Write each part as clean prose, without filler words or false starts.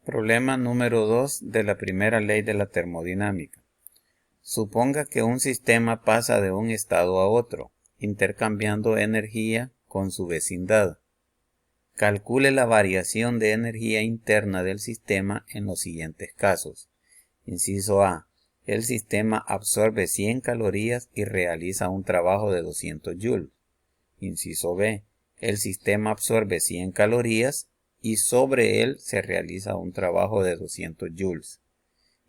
Problema número 2 de la primera ley de la termodinámica. Suponga que un sistema pasa de un estado a otro, intercambiando energía con su vecindad. Calcule la variación de energía interna del sistema en los siguientes casos. Inciso A. El sistema absorbe 100 calorías y realiza un trabajo de 200 joules. Inciso B. El sistema absorbe 100 calorías y sobre él se realiza un trabajo de 200 joules.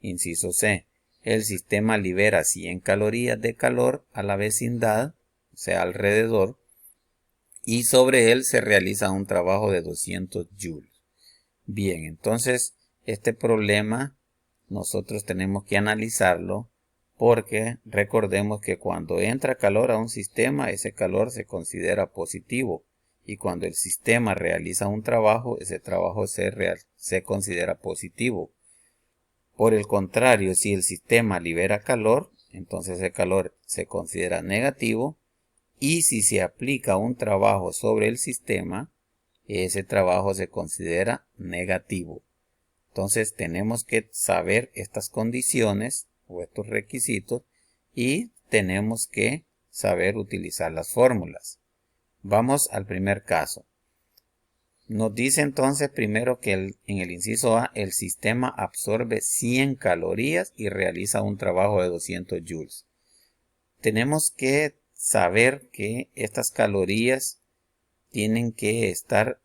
Inciso C. El sistema libera 100 calorías de calor a la vecindad, o sea, alrededor, y sobre él se realiza un trabajo de 200 joules. Bien, entonces este problema nosotros tenemos que analizarlo porque recordemos que cuando entra calor a un sistema, ese calor se considera positivo. Y cuando el sistema realiza un trabajo, ese trabajo se considera positivo. Por el contrario, si el sistema libera calor, entonces ese calor se considera negativo. Y si se aplica un trabajo sobre el sistema, ese trabajo se considera negativo. Entonces tenemos que saber estas condiciones o estos requisitos y tenemos que saber utilizar las fórmulas. Vamos al primer caso. Nos dice entonces primero que en el inciso A el sistema absorbe 100 calorías y realiza un trabajo de 200 joules. Tenemos que saber que estas calorías tienen que estar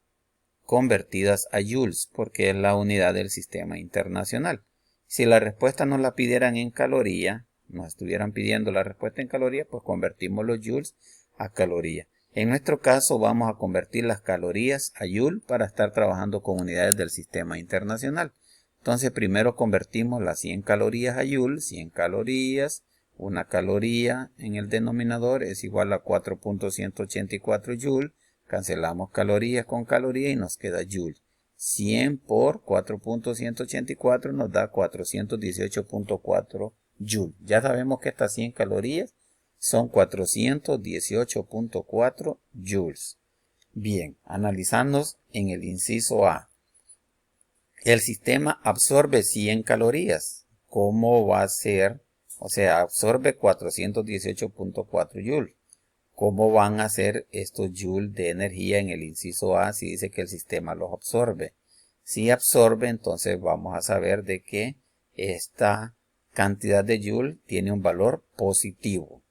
convertidas a joules porque es la unidad del sistema internacional. Si la respuesta nos la pidieran en caloría, nos estuvieran pidiendo la respuesta en caloría, pues convertimos los joules a caloría. En nuestro caso vamos a convertir las calorías a joule para estar trabajando con unidades del sistema internacional. Entonces primero convertimos las 100 calorías a joule, 100 calorías, una caloría en el denominador es igual a 4.184 joules. Cancelamos calorías con caloría y nos queda joule. 100 por 4.184 nos da 418.4 joule. Ya sabemos que estas 100 calorías son 418.4 joules. Bien, analizando en el inciso A. El sistema absorbe 100 calorías. ¿Cómo va a ser? O sea, absorbe 418.4 joules. ¿Cómo van a ser estos joules de energía en el inciso A si dice que el sistema los absorbe? Si absorbe, entonces vamos a saber de que esta cantidad de joules tiene un valor positivo.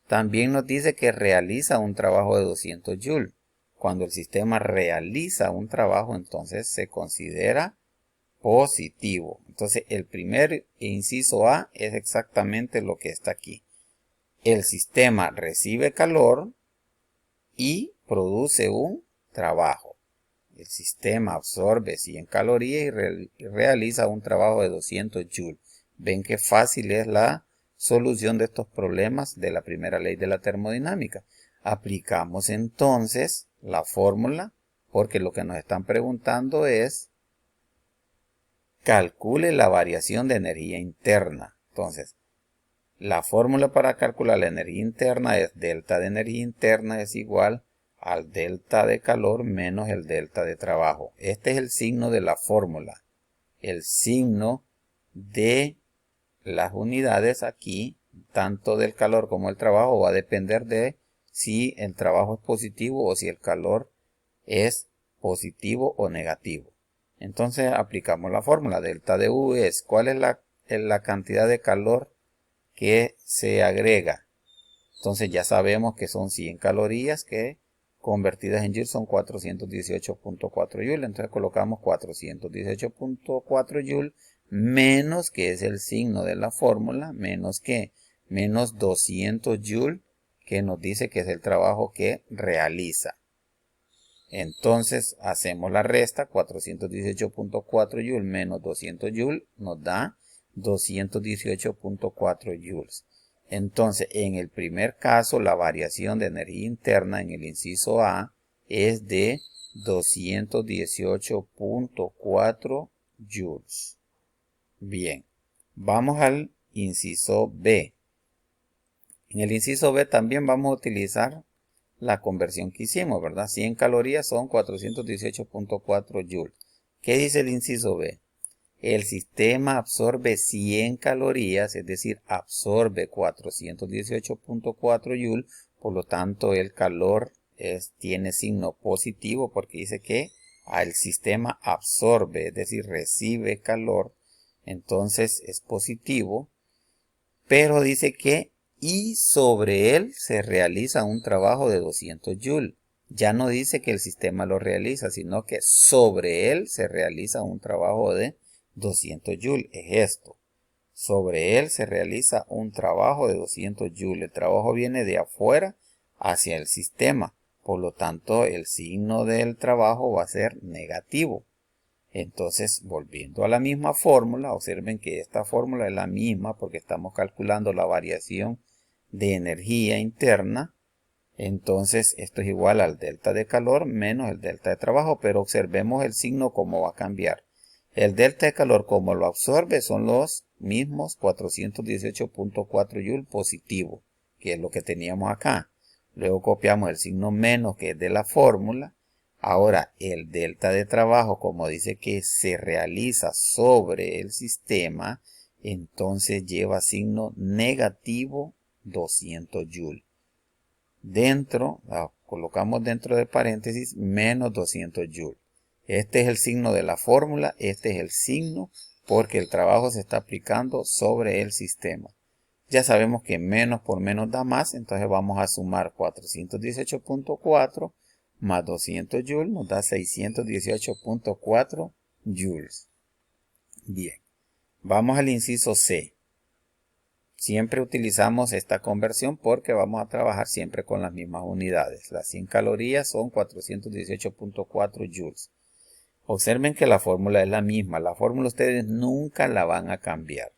También nos dice que realiza un trabajo de 200 joules. Cuando el sistema realiza un trabajo, entonces se considera positivo. Entonces el primer inciso A es exactamente lo que está aquí. El sistema recibe calor y produce un trabajo. El sistema absorbe 100 calorías y realiza un trabajo de 200 joules. Ven qué fácil es la solución de estos problemas de la primera ley de la termodinámica. Aplicamos entonces la fórmula porque lo que nos están preguntando es calcule la variación de energía interna. Entonces, la fórmula para calcular la energía interna es delta de energía interna es igual al delta de calor menos el delta de trabajo. Este es el signo de la fórmula. El signo de las unidades aquí, tanto del calor como el trabajo, va a depender de si el trabajo es positivo o si el calor es positivo o negativo. Entonces aplicamos la fórmula. Delta de U es ¿cuál es la cantidad de calor que se agrega? Entonces ya sabemos que son 100 calorías que convertidas en joules son 418.4 joules. Entonces colocamos 418.4 joules menos, que es el signo de la fórmula, menos que menos 200 joules, que nos dice que es el trabajo que realiza. Entonces hacemos la resta, 418.4 joules menos 200 joules nos da 218.4 joules. Entonces, en el primer caso, la variación de energía interna en el inciso A es de 218.4 joules. Bien, vamos al inciso B. En el inciso B también vamos a utilizar la conversión que hicimos, ¿verdad? 100 calorías son 418.4 joules. ¿Qué dice el inciso B? El sistema absorbe 100 calorías, es decir, absorbe 418.4 Joule, por lo tanto el calor tiene signo positivo porque dice que el sistema absorbe, es decir, recibe calor, entonces es positivo, pero dice que y sobre él se realiza un trabajo de 200 Joule. Ya no dice que el sistema lo realiza, sino que sobre él se realiza un trabajo de 200 Joule. Es esto. Sobre él se realiza un trabajo de 200 Joule. El trabajo viene de afuera hacia el sistema. Por lo tanto, el signo del trabajo va a ser negativo. Entonces, volviendo a la misma fórmula, observen que esta fórmula es la misma porque estamos calculando la variación de energía interna. Entonces, esto es igual al delta de calor menos el delta de trabajo, pero observemos el signo cómo va a cambiar. El delta de calor, como lo absorbe, son los mismos 418.4 Joule positivo, que es lo que teníamos acá. Luego copiamos el signo menos, que es de la fórmula. Ahora, el delta de trabajo, como dice que se realiza sobre el sistema, entonces lleva signo negativo 200 Joule. Colocamos dentro de paréntesis menos 200 Joule. Este es el signo de la fórmula, este es el signo porque el trabajo se está aplicando sobre el sistema. Ya sabemos que menos por menos da más, entonces vamos a sumar 418.4 más 200 Joule, nos da 618.4 Joules. Bien, vamos al inciso C. Siempre utilizamos esta conversión porque vamos a trabajar siempre con las mismas unidades. Las 100 calorías son 418.4 Joules. Observen que la fórmula es la misma. La fórmula ustedes nunca la van a cambiar.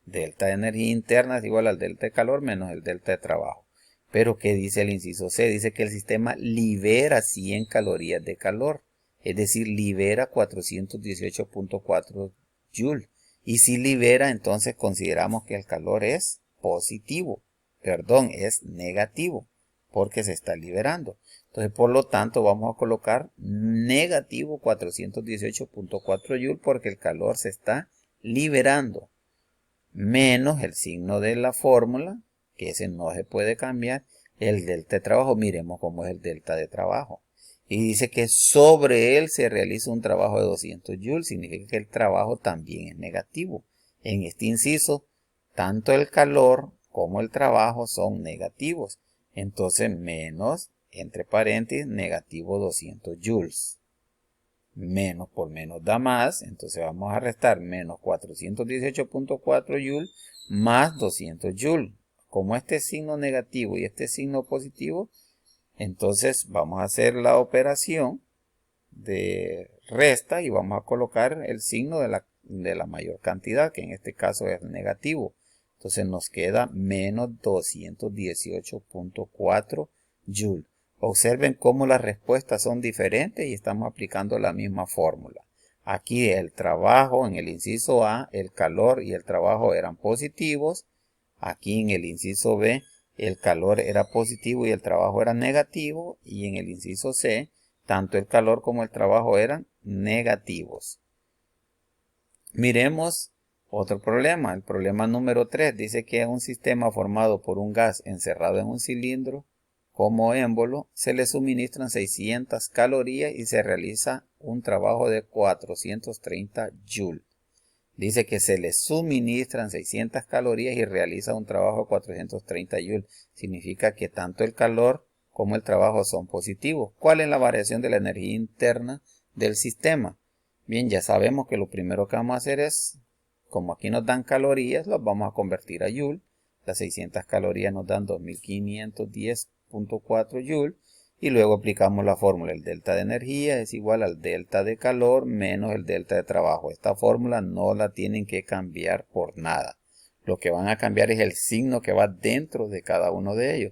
Delta de energía interna es igual al delta de calor menos el delta de trabajo. Pero ¿qué dice el inciso C? Dice que el sistema libera 100 calorías de calor. Es decir, libera 418.4 Joule. Y si libera, entonces consideramos que el calor es positivo. Perdón, es negativo. Porque se está liberando. Entonces, por lo tanto, vamos a colocar negativo 418.4 Joule porque el calor se está liberando. Menos el signo de la fórmula, que ese no se puede cambiar, el delta de trabajo. Miremos cómo es el delta de trabajo. Y dice que sobre él se realiza un trabajo de 200 Joule, significa que el trabajo también es negativo. En este inciso, tanto el calor como el trabajo son negativos. Entonces, menos, entre paréntesis, negativo 200 Joules. Menos por menos da más, entonces vamos a restar menos 418.4 Joule más 200 Joule. Como este es signo negativo y este es signo positivo, entonces vamos a hacer la operación de resta y vamos a colocar el signo de la mayor cantidad, que en este caso es negativo. Entonces nos queda menos 218.4 Joule. Observen cómo las respuestas son diferentes y estamos aplicando la misma fórmula. Aquí el trabajo en el inciso A, el calor y el trabajo eran positivos. Aquí en el inciso B, el calor era positivo y el trabajo era negativo. Y en el inciso C, tanto el calor como el trabajo eran negativos. Miremos otro problema. El problema número 3 dice que a un sistema formado por un gas encerrado en un cilindro como émbolo se le suministran 600 calorías y se realiza un trabajo de 430 Joule. Dice que se le suministran 600 calorías y realiza un trabajo de 430 Joule. Significa que tanto el calor como el trabajo son positivos. ¿Cuál es la variación de la energía interna del sistema? Bien, ya sabemos que lo primero que vamos a hacer es, como aquí nos dan calorías, los vamos a convertir a Joule. Las 600 calorías nos dan 2510.4 Joule. Y luego aplicamos la fórmula. El delta de energía es igual al delta de calor menos el delta de trabajo. Esta fórmula no la tienen que cambiar por nada. Lo que van a cambiar es el signo que va dentro de cada uno de ellos.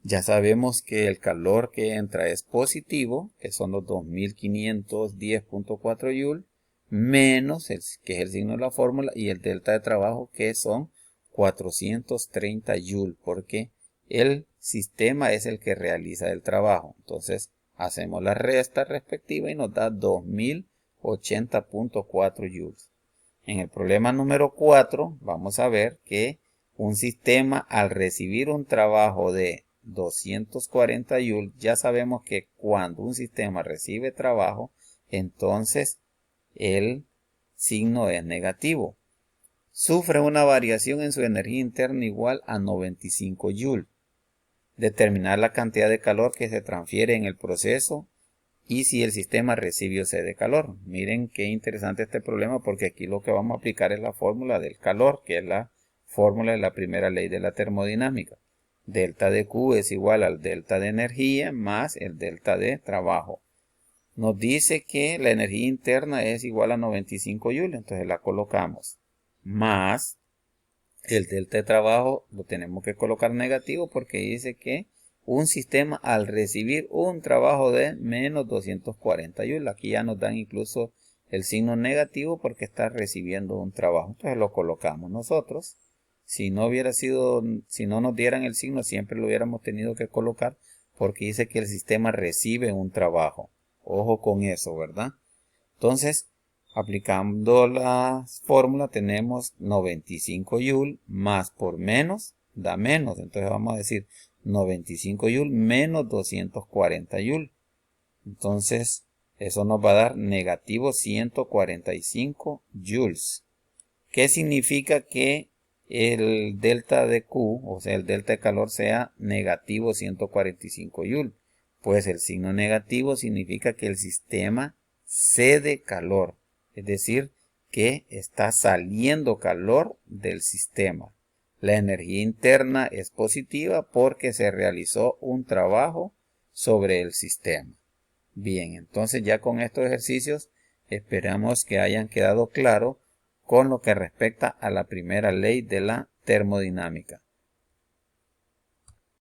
Ya sabemos que el calor que entra es positivo, que son los 2510.4 Joule, menos, que es el signo de la fórmula, y el delta de trabajo, que son 430 Joule, porque el sistema es el que realiza el trabajo. Entonces, hacemos la resta respectiva y nos da 2000 80.4 joules. En el problema número 4 vamos a ver que un sistema al recibir un trabajo de 240 joules, ya sabemos que cuando un sistema recibe trabajo, entonces el signo es negativo. Sufre una variación en su energía interna igual a 95 joules. Determinar la cantidad de calor que se transfiere en el proceso y si el sistema recibe o cede calor. Miren qué interesante este problema, porque aquí lo que vamos a aplicar es la fórmula del calor, que es la fórmula de la primera ley de la termodinámica. Delta de Q es igual al delta de energía más el delta de trabajo. Nos dice que la energía interna es igual a 95 joules, entonces la colocamos. Más el delta de trabajo lo tenemos que colocar negativo porque dice que un sistema al recibir un trabajo de menos 240 joules. Aquí ya nos dan incluso el signo negativo porque está recibiendo un trabajo. Entonces lo colocamos nosotros. Si no nos dieran el signo, siempre lo hubiéramos tenido que colocar porque dice que el sistema recibe un trabajo. Ojo con eso, ¿verdad? Entonces, aplicando la fórmula tenemos 95 joules más por menos da menos. Entonces vamos a decir 95 joules menos 240 joules. Entonces eso nos va a dar negativo 145 joules. ¿Qué significa que el delta de Q, o sea el delta de calor, sea negativo 145 joules? Pues el signo negativo significa que el sistema cede calor. Es decir, que está saliendo calor del sistema. La energía interna es positiva porque se realizó un trabajo sobre el sistema. Bien, entonces ya con estos ejercicios esperamos que hayan quedado claros con lo que respecta a la primera ley de la termodinámica.